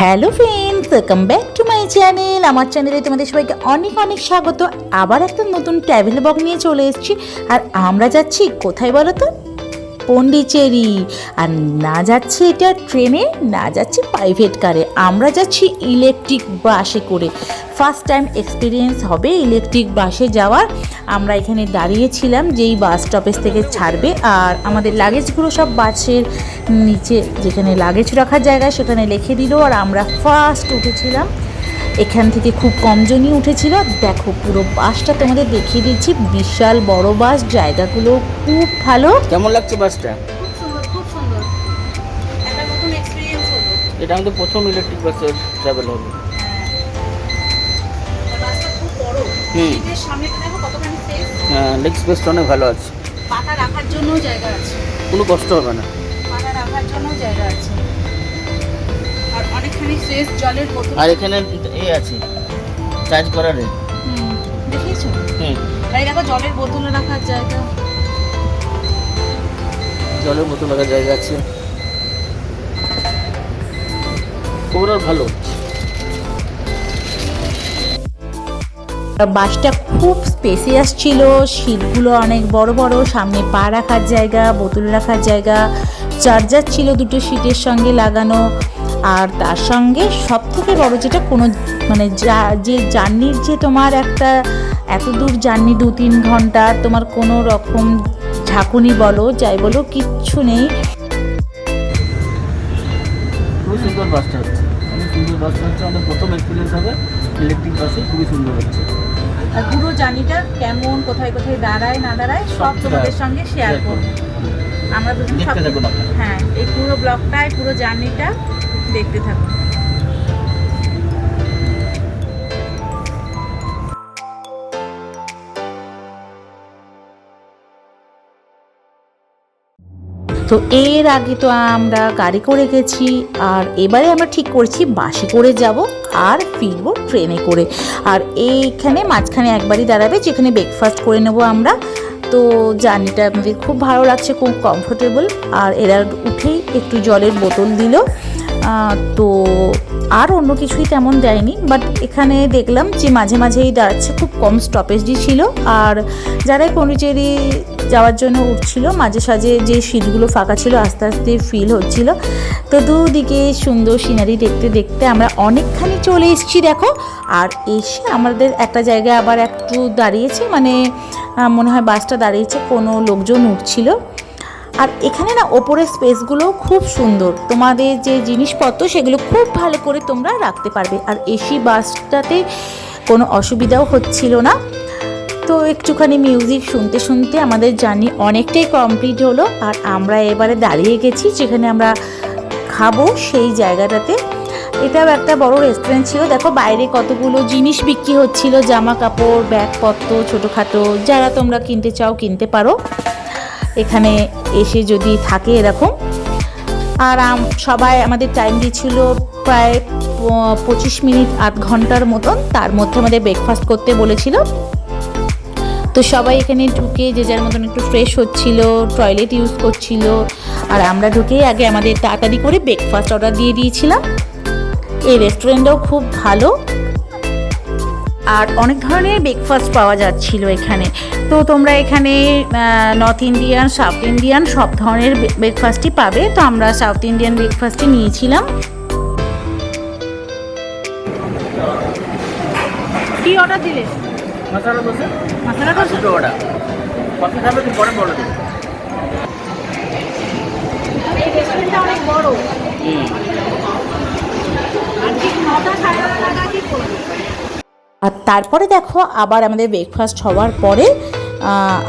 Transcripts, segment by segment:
Hello friends, welcome back to my channel. আমার চ্যানেলে তোমাদের সবাইকে অনেক অনেক স্বাগত। আবার একটা নতুন ট্রাভেল ব্লগ নিয়ে চলে এসেছি। আর আমরা যাচ্ছি কোথায় বলো তো? পন্ডিচেরি। আর না যাচ্ছি এটা ট্রেনে, না যাচ্ছি প্রাইভেট কারে, আমরা যাচ্ছি ইলেকট্রিক বাসে করে। ফার্স্ট টাইম এক্সপিরিয়েন্স হবে ইলেকট্রিক বাসে যাওয়ার। আমরা এখানে দাঁড়িয়েছিলাম যেই বাস স্টপেজ থেকে ছাড়বে, আর আমাদের লাগেজগুলো সব বাসের নিচে যেখানে লাগেজ রাখার জায়গা সেখানে লিখে দিল। আর আমরা ফার্স্ট উঠেছিলাম, এখান থেকে খুব কমজনই উঠেছিল। দেখো পুরো বাসটা তোমাদের দেখিয়ে দিচ্ছি, বিশাল বড় বাস, জায়গাগুলো খুব ভালো। কেমন লাগছে বাসটা? খুব সুন্দর, খুব সুন্দর। একটা নতুন এক্সপেরিয়েন্স হলো। এটা আমাদের প্রথম ইলেকট্রিক বাসের ট্রাভেল হবে। বাসটা খুব বড়। সিটের সামনেটা দেখো কতখানি স্পেস। হ্যাঁ, লেগ স্পেসটা অনেক ভালো আছে, পাটা রাখার জন্য জায়গা আছে। কোনো কষ্ট হবে না। পাটা রাখার জন্য জায়গা আছে। আর অনেকখানি স্পেস, জলের বোতল। আর এখানে আছে চার্জ করার। দেখিয়েছো? আর এই দেখো জলের বোতল রাখার জায়গা। জলের বোতল রাখার জায়গা আছে, ওভারঅল ভালো। বাসটা খুব স্পেসিয়াস ছিল, সিটগুলো অনেক বড় বড়, সামনে পা রাখার জায়গা, বোতল রাখার জায়গা, চার্জার ছিল দুটো সিটের সঙ্গে লাগানো। আর তার সঙ্গে সব থেকে বড় যেটা, কোনো মানে যে জার্নির যে তোমার একটা এত দূর জার্নি 2-3 ঘন্টা, তোমার কোনো রকম ঝাঁকুনি বলো যাই বলো কিচ্ছু নেই। খুবই সুন্দর বাসটা হচ্ছে, অনেক সুন্দর বাসটা হচ্ছে। আমাদের প্রথম এক্সপিরিয়েন্স হবে ইলেকট্রিক বাসে, খুবই সুন্দর হচ্ছে। আর পুরো জার্নিটা কেমন, কোথায় কোথায় দাঁড়ায় না দাঁড়ায় সব তোমাদের সঙ্গে শেয়ার করবো। আমরা দুজন সব, দেখতে থাকুন আপনারা। হ্যাঁ, এই পুরো ব্লগটাই, পুরো জার্নিটা দেখতে থাকুন। তো এর আগে তো আমরা গাড়ি করে গেছি, আর এবারে আমরা ঠিক করেছি বাসে করে যাব আর ফিরবো ট্রেনে করে। আর এইখানে মাঝখানে একবারই দাঁড়াবে যেখানে ব্রেকফাস্ট করে নেব আমরা। তো জার্নিটা আমাদের খুব ভালো লাগছে, খুব কমফোর্টেবল। আর এরা উঠেই একটু জলের বোতল দিল, তো আর অন্য কিছুই তেমন দেয়নি। বাট এখানে দেখলাম যে মাঝে মাঝেই দাঁড়াচ্ছে, খুব কম স্টপেজই ছিল। আর যারাই পন্ডিচেরি যাওয়ার জন্য উঠছিল, মাঝে সাঝে যে সিটগুলো ফাঁকা ছিল আস্তে আস্তে ফিল হচ্ছিল। তো দুদিকে সুন্দর সিনারি দেখতে দেখতে আমরা অনেকখানি চলে এসেছি দেখো। আর এসে আমাদের একটা জায়গায় আবার একটু দাঁড়িয়েছে, মানে মনে হয় বাসটা দাঁড়িয়েছে, কোনো লোকজন উঠছিল। আর এখানে না ওপরের স্পেসগুলোও খুব সুন্দর, তোমাদের যে জিনিসপত্র সেগুলো খুব ভালো করে তোমরা রাখতে পারবে। আর এসি বাসটাতে কোনো অসুবিধাও হচ্ছিল না। তো একটুখানি মিউজিক শুনতে শুনতে আমাদের জার্নি অনেকটাই কমপ্লিট হলো। আর আমরা এবারে দাঁড়িয়ে গেছি যেখানে আমরা খাবো সেই জায়গাটাতে। এটাও একটা বড় রেস্টুরেন্ট ছিল। দেখো বাইরে কতগুলো জিনিস বিক্রি হচ্ছিল, জামা কাপড়, ব্যাগপত্র, ছোটোখাটো, যারা তোমরা কিনতে চাও কিনতে পারো এখানে এসে যদি থাকে এরকম। আর সবাই আমাদের টাইম দিয়েছিল প্রায় 25 মিনিট, আধ ঘন্টার মতন। তার মধ্যে আমাদের ব্রেকফাস্ট করতে বলেছিল। তো সবাই এখানে ঢুকে যে যার মতন একটু ফ্রেশ হচ্ছিল, টয়লেট ইউজ করছিল। আর আমরা ঢুকেই আগে আমাদের তাড়াতাড়ি করে ব্রেকফাস্ট অর্ডার দিয়ে দিয়েছিলাম। এই রেস্টুরেন্টটাও খুব ভালো, আর অনেক ধরনের ব্রেকফাস্ট পাওয়া যাচ্ছিল এখানে। তো তোমরা এখানে নর্থ ইন্ডিয়ান, সাউথ ইন্ডিয়ান সব ধরনের ব্রেকফাস্টই পাবে। তো আমরা সাউথ ইন্ডিয়ান ব্রেকফাস্টই নিয়েছিলাম। কি অর্ডার দিলে? মশলা দোসা, মশলা দোসা। দুটো অর্ডার। কফি খাবে কি পরে বলো? এই রেস্টুরেন্টটা অনেক বড়। আর ঠিক 9টা 9:30 নাগাদই করবে। আর তারপরে দেখো আবার আমাদের ব্রেকফাস্ট হওয়ার পরে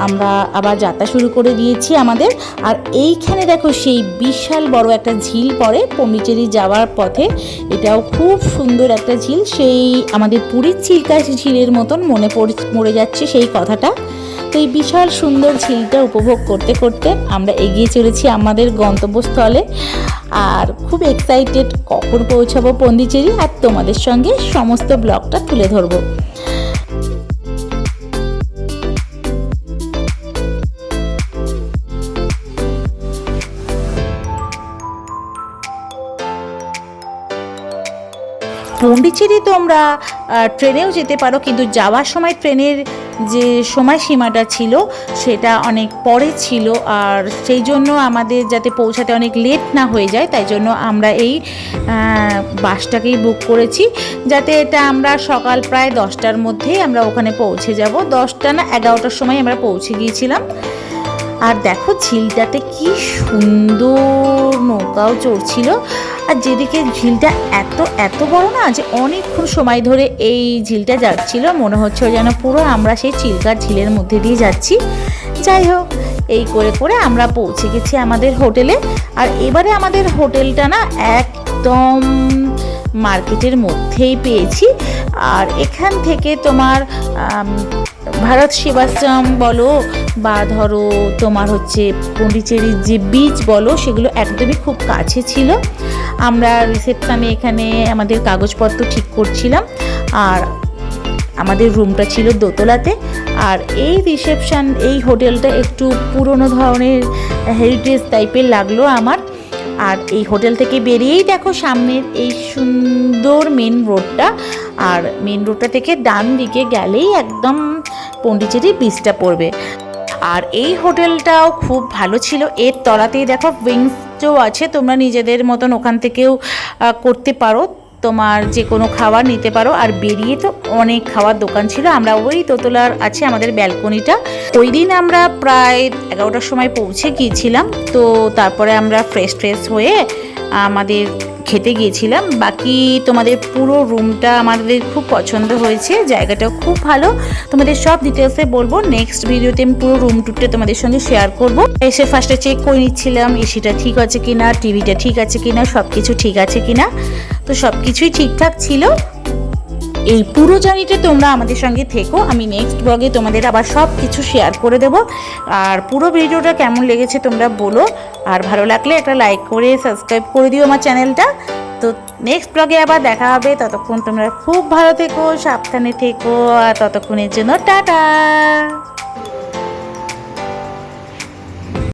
আমরা আবার যাত্রা শুরু করে দিয়েছি আমাদের। আর এইখানে দেখো সেই বিশাল বড় একটা ঝিল পড়ে পন্ডিচেরি যাওয়ার পথে। এটাও খুব সুন্দর একটা ঝিল, সেই আমাদের পুরীর চিল্কা ঝিলের মতন মনে যাচ্ছে সেই কথাটা। তো এই বিশাল সুন্দর ঝিলটা উপভোগ করতে করতে আমরা এগিয়ে চলেছি আমাদের গন্তব্যস্থলে। আর খুব এক্সাইটেড কখন পৌঁছাবো পন্ডিচেরি, আর তোমাদের সঙ্গে সমস্ত ব্লগটা তুলে ধরবো। পন্ডিচেরি তোমরা ট্রেনেও যেতে পারো, কিন্তু যাওয়ার সময় ট্রেনের যে সময়সীমাটা ছিল সেটা অনেক পরে ছিল, আর সেই জন্য আমাদের যাতে পৌঁছাতে অনেক লেট না হয়ে যায় তাই জন্য আমরা এই বাসটাকেই বুক করেছি, যাতে এটা আমরা সকাল প্রায় 10টার মধ্যেই আমরা ওখানে পৌঁছে যাব। 10টা না 11টার সময় আমরা পৌঁছে গিয়েছিলাম। আর দেখো ঝিলটাতে কি সুন্দর নৌকাও চড়ছিল, আর যেদিকে ঝিলটা এত বড় না যে অনেকক্ষণ সময় ধরে এই ঝিলটা যাচ্ছিল, মনে হচ্ছে যেন পুরো আমরা সেই চিল্কার ঝিলের মধ্যে দিয়ে যাচ্ছি। যাই হোক, এই করে করে আমরা পৌঁছে গেছি আমাদের হোটেলে। আর এবারে আমাদের হোটেলটা না একদম মার্কেটের মধ্যেই পেয়েছি, আর এখান থেকে তোমার ভারত সেবাশ্রম বলো বা ধরো তোমার হচ্ছে পন্ডিচেরির যে বিচ বলো, সেগুলো একদমই খুব কাছে ছিল। আমরা রিসেপশনে এখানে আমাদের কাগজপত্র ঠিক করছিলাম, আর আমাদের রুমটা ছিল দোতলাতে। আর এই রিসেপশন, এই হোটেলটা একটু পুরনো ধরনের হেরিটেজ টাইপের লাগলো আমার। আর এই হোটেল থেকে বেরিয়েই দেখো সামনের এই সুন্দর মেন রোডটা, আর মেন রোডটা থেকে ডান দিকে গেলেই একদম পন্ডিচেরি বিচটা পড়বে। আর এই হোটেলটাও খুব ভালো ছিল, এর তলাতেই দেখো উইংসও আছে, তোমরা নিজেদের মতন ওখান থেকেও করতে পারো, তোমার যে কোনো খাবার নিতে পারো। আর বেরিয়ে তো অনেক খাওয়ার দোকান ছিল। আমরা ওই দোতলার আছে আমাদের ব্যালকনিটা, ওই দিন আমরা প্রায় 11টার সময় পৌঁছে গিয়েছিলাম। তো তারপরে আমরা ফ্রেশ হয়ে আমাদের খেতে গিয়েছিলাম। বাকি তোমাদের পুরো রুমটা আমাদের খুব পছন্দ হয়েছে, জায়গাটাও খুব ভালো। তোমাদের সব ডিটেলসে বলবো, নেক্সট ভিডিওতে আমি পুরো রুম টুরটা তোমাদের সঙ্গে শেয়ার করব। এসে ফার্স্টে চেক করে নিচ্ছিলাম এসিটা ঠিক আছে কিনা, টিভিটা ঠিক আছে কিনা, সব কিছু ঠিক আছে কিনা। তো সব কিছুই ঠিকঠাক ছিল। এই পুরো জার্নিটা তোমরা আমাদের সঙ্গে থেকো, আমি নেক্সট ব্লগে তোমাদের আবার সব কিছু শেয়ার করে দেব। আর পুরো ভিডিওটা কেমন লেগেছে তোমরা বলো, আর ভালো লাগলে একটা লাইক করে সাবস্ক্রাইব করে দিও আমার চ্যানেলটা। তো নেক্সট ব্লগে আবার দেখা হবে, ততক্ষণ তোমরা খুব ভালো থেকো, সাবধানে থেকো, আর ততক্ষণের জন্য টাটা।